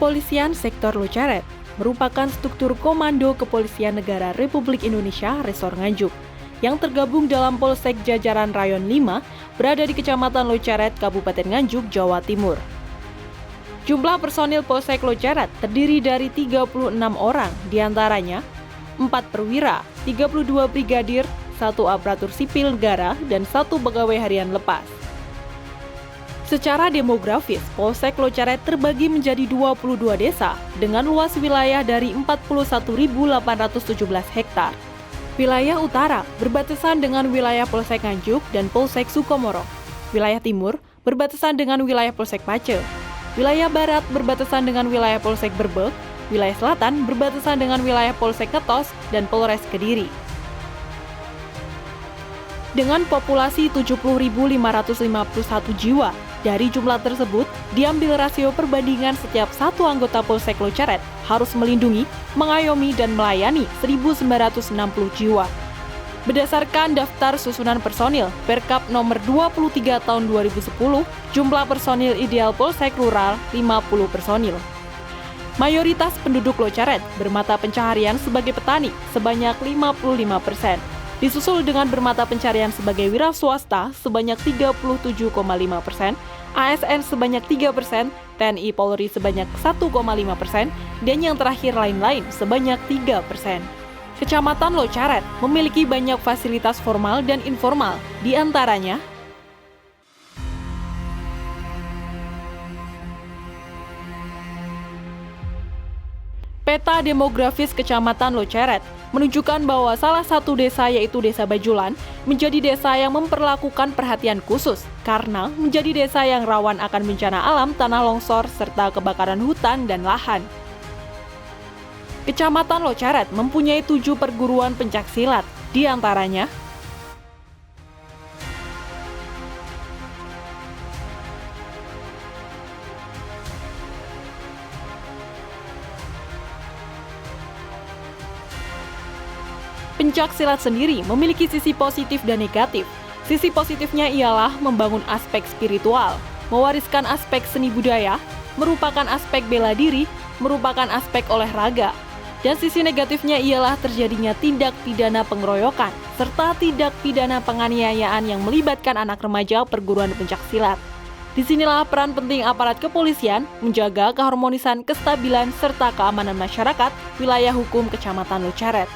Kepolisian Sektor Loceret merupakan struktur Komando Kepolisian Negara Republik Indonesia Resor Nganjuk yang tergabung dalam Polsek Jajaran Rayon 5 berada di Kecamatan Loceret, Kabupaten Nganjuk, Jawa Timur. Jumlah personil Polsek Loceret terdiri dari 36 orang, diantaranya 4 perwira, 32 brigadir, 1 aparatur sipil negara, dan 1 pegawai harian lepas. Secara demografis, Polsek Loceret terbagi menjadi 22 desa dengan luas wilayah dari 41.817 hektar. Wilayah utara berbatasan dengan wilayah Polsek Nganjuk dan Polsek Sukomoro. Wilayah timur berbatasan dengan wilayah Polsek Pace. Wilayah barat berbatasan dengan wilayah Polsek Berbek. Wilayah selatan berbatasan dengan wilayah Polsek Ketos dan Polres Kediri. Dengan populasi 70.551 jiwa, dari jumlah tersebut, diambil rasio perbandingan setiap satu anggota Polsek Loceret harus melindungi, mengayomi, dan melayani 1.960 jiwa. Berdasarkan daftar susunan personil Perkap nomor 23 tahun 2010, jumlah personil ideal Polsek Rural 50 personil. Mayoritas penduduk Loceret bermata pencaharian sebagai petani sebanyak 55%. Disusul dengan bermata pencarian sebagai wira swasta sebanyak 37,5%, ASN sebanyak 3%, TNI Polri sebanyak 1,5%, dan yang terakhir lain-lain sebanyak 3%. Kecamatan Loceret memiliki banyak fasilitas formal dan informal, di antaranya peta demografis Kecamatan Loceret menunjukkan bahwa salah satu desa yaitu Desa Bajulan menjadi desa yang memperlakukan perhatian khusus karena menjadi desa yang rawan akan bencana alam tanah longsor serta kebakaran hutan dan lahan. Kecamatan Loceret mempunyai 7 perguruan pencaksilat, di antaranya pencaksilat sendiri memiliki sisi positif dan negatif. Sisi positifnya ialah membangun aspek spiritual, mewariskan aspek seni budaya, merupakan aspek bela diri, merupakan aspek olahraga. Dan sisi negatifnya ialah terjadinya tindak pidana pengeroyokan, serta tindak pidana penganiayaan yang melibatkan anak remaja perguruan pencaksilat. Disinilah peran penting aparat kepolisian menjaga keharmonisan, kestabilan, serta keamanan masyarakat wilayah hukum Kecamatan Loceret.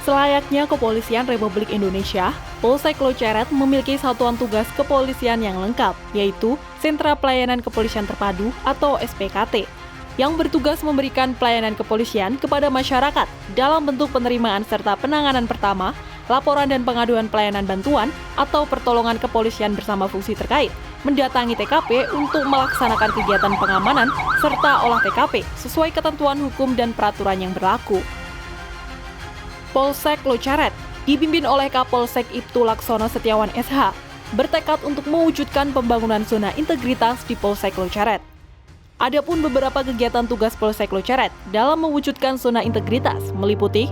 Selayaknya Kepolisian Republik Indonesia, Polsek Loceret memiliki satuan tugas kepolisian yang lengkap, yaitu Sentra Pelayanan Kepolisian Terpadu atau SPKT, yang bertugas memberikan pelayanan kepolisian kepada masyarakat dalam bentuk penerimaan serta penanganan pertama, laporan dan pengaduan pelayanan bantuan atau pertolongan kepolisian bersama fungsi terkait, mendatangi TKP untuk melaksanakan kegiatan pengamanan serta olah TKP sesuai ketentuan hukum dan peraturan yang berlaku. Polsek Loceret dipimpin oleh Kapolsek Ibtu Laksono Setiawan SH, bertekad untuk mewujudkan pembangunan zona integritas di Polsek Loceret. Adapun beberapa kegiatan tugas Polsek Loceret dalam mewujudkan zona integritas meliputi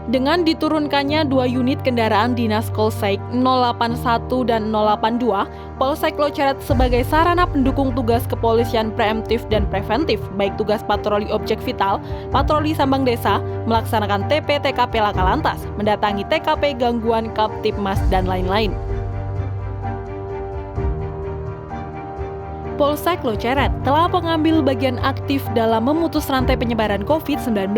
dengan diturunkannya 2 unit kendaraan dinas Polsek 081 dan 082, Polsek Loceret sebagai sarana pendukung tugas kepolisian preemptif dan preventif, baik tugas patroli objek vital, patroli sambang desa, melaksanakan TP-TKP laka lantas, mendatangi TKP gangguan Kaptipmas, dan lain-lain. Polsek Loceret telah mengambil bagian aktif dalam memutus rantai penyebaran COVID-19.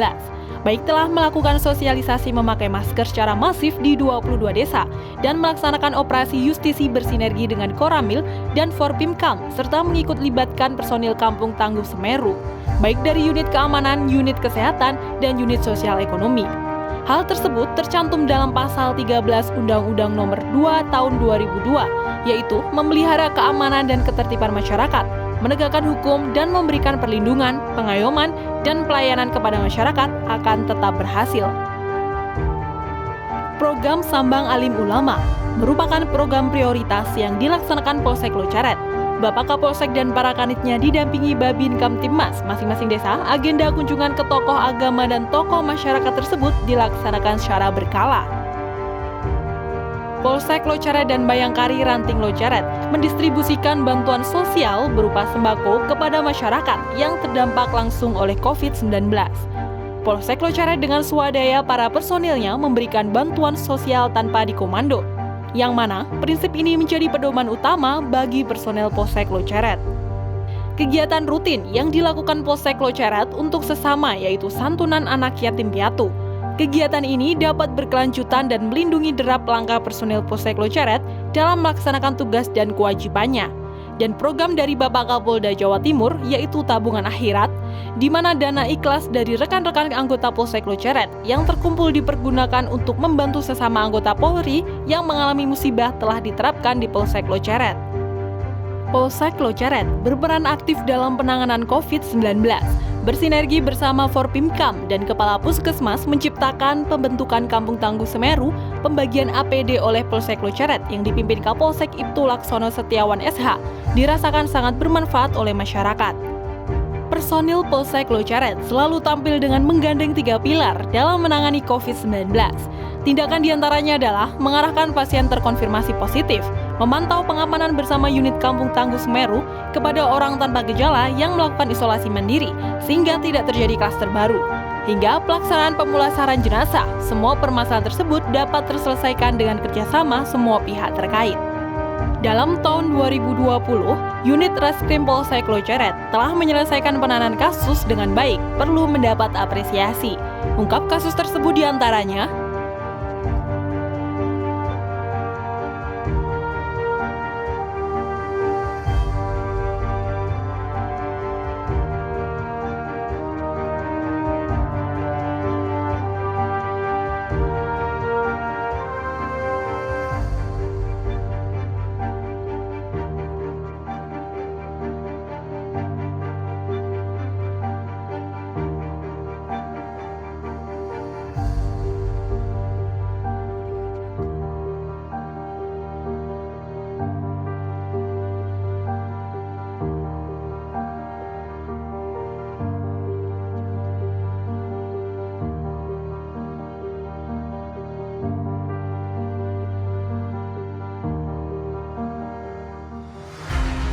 Baik telah melakukan sosialisasi memakai masker secara masif di 22 desa dan melaksanakan operasi justisi bersinergi dengan Koramil dan Forpimkam serta mengikut libatkan personil Kampung Tangguh Semeru, baik dari unit keamanan, unit kesehatan, dan unit sosial ekonomi. Hal tersebut tercantum dalam pasal 13 Undang-Undang Nomor 2 Tahun 2002, yaitu memelihara keamanan dan ketertiban masyarakat, menegakkan hukum dan memberikan perlindungan, pengayoman, dan pelayanan kepada masyarakat akan tetap berhasil. Program Sambang Alim Ulama merupakan program prioritas yang dilaksanakan Polsek Loceret. Bapak Kapolsek dan para kanitnya didampingi Babin Kamtibmas masing-masing desa. Agenda kunjungan ke tokoh agama dan tokoh masyarakat tersebut dilaksanakan secara berkala. Polsek Loceret dan Bayangkari Ranting Loceret mendistribusikan bantuan sosial berupa sembako kepada masyarakat yang terdampak langsung oleh COVID-19. Polsek Loceret dengan swadaya para personilnya memberikan bantuan sosial tanpa dikomando, yang mana prinsip ini menjadi pedoman utama bagi personel Polsek Loceret. Kegiatan rutin yang dilakukan Polsek Loceret untuk sesama yaitu santunan anak yatim piatu. Kegiatan ini dapat berkelanjutan dan melindungi derap langkah personil Polsek Loceret dalam melaksanakan tugas dan kewajibannya. Dan program dari Bapak Kapolda Jawa Timur yaitu tabungan akhirat, di mana dana ikhlas dari rekan-rekan anggota Polsek Loceret yang terkumpul dipergunakan untuk membantu sesama anggota Polri yang mengalami musibah telah diterapkan di Polsek Loceret. Polsek Loceret berperan aktif dalam penanganan COVID-19, bersinergi bersama Forpimkam dan Kepala Puskesmas menciptakan pembentukan Kampung Tangguh Semeru, pembagian APD oleh Polsek Loceret yang dipimpin Kapolsek Ibtu Laksono Setiawan SH, dirasakan sangat bermanfaat oleh masyarakat. Personil Polsek Loceret selalu tampil dengan menggandeng 3 pilar dalam menangani COVID-19. Tindakan diantaranya adalah mengarahkan pasien terkonfirmasi positif, memantau pengamanan bersama unit Kampung Tangguh Semeru kepada orang tanpa gejala yang melakukan isolasi mandiri sehingga tidak terjadi klaster baru, hingga pelaksanaan pemulasaran jenazah. Semua permasalahan tersebut dapat terselesaikan dengan kerjasama semua pihak terkait. Dalam tahun 2020, unit Reskrim Polsek Loceret telah menyelesaikan penanganan kasus dengan baik, perlu mendapat apresiasi. Ungkap kasus tersebut diantaranya,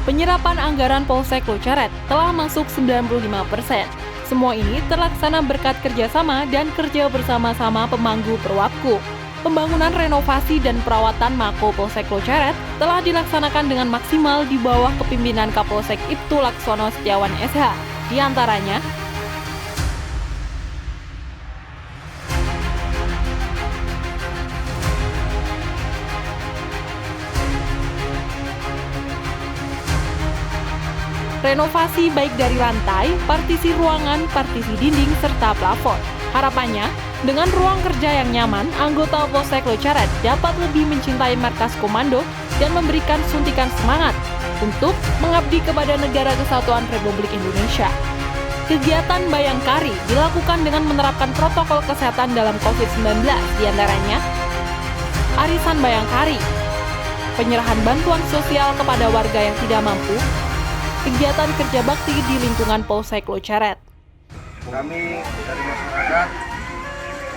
penyerapan anggaran Polsek Loceret telah masuk 95%. Semua ini terlaksana berkat kerjasama dan kerja bersama-sama pemangku Perwapku. Pembangunan renovasi dan perawatan Mako Polsek Loceret telah dilaksanakan dengan maksimal di bawah kepimpinan Kapolsek Ibtu Laksono Setiawan SH. Di antaranya, renovasi baik dari lantai, partisi ruangan, partisi dinding, serta plafon. Harapannya, dengan ruang kerja yang nyaman, anggota Polsek Loceret dapat lebih mencintai markas komando dan memberikan suntikan semangat untuk mengabdi kepada Negara Kesatuan Republik Indonesia. Kegiatan Bayangkari dilakukan dengan menerapkan protokol kesehatan dalam COVID-19, diantaranya arisan Bayangkari, penyerahan bantuan sosial kepada warga yang tidak mampu, kegiatan kerja bakti di lingkungan Polsek Loceret. Kami dari masyarakat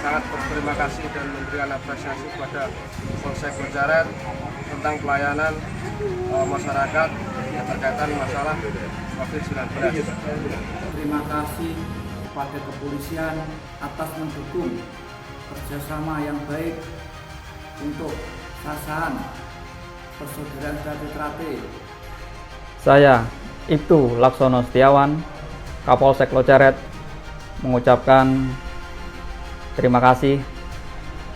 sangat berterima kasih dan memberikan apresiasi kepada Polsek Loceret tentang pelayanan masyarakat yang berkaitan masalah COVID-19. Terima kasih kepada kepolisian atas mendukung kerjasama yang baik untuk sasaran persaudaraan Trate. Saya Ibtu Laksono Setiawan, Kapolsek Loceret, mengucapkan terima kasih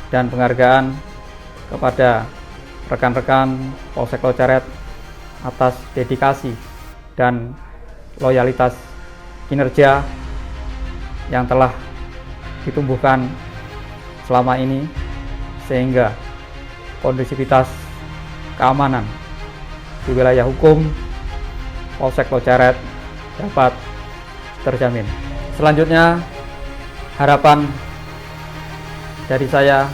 dan penghargaan kepada rekan-rekan Polsek Loceret atas dedikasi dan loyalitas kinerja yang telah ditumbuhkan selama ini, sehingga kondusivitas keamanan di wilayah hukum Polsek Loceret dapat terjamin. Selanjutnya, harapan dari saya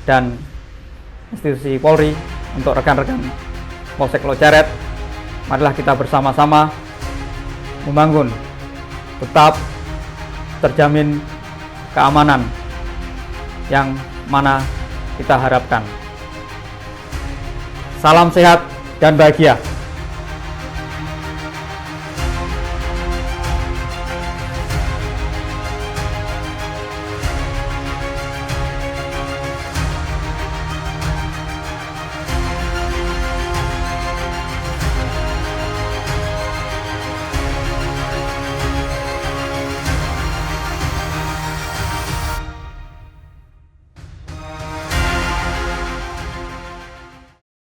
dan institusi Polri untuk rekan-rekan Polsek Loceret, marilah kita bersama-sama membangun tetap terjamin keamanan yang mana kita harapkan. Salam sehat dan bahagia.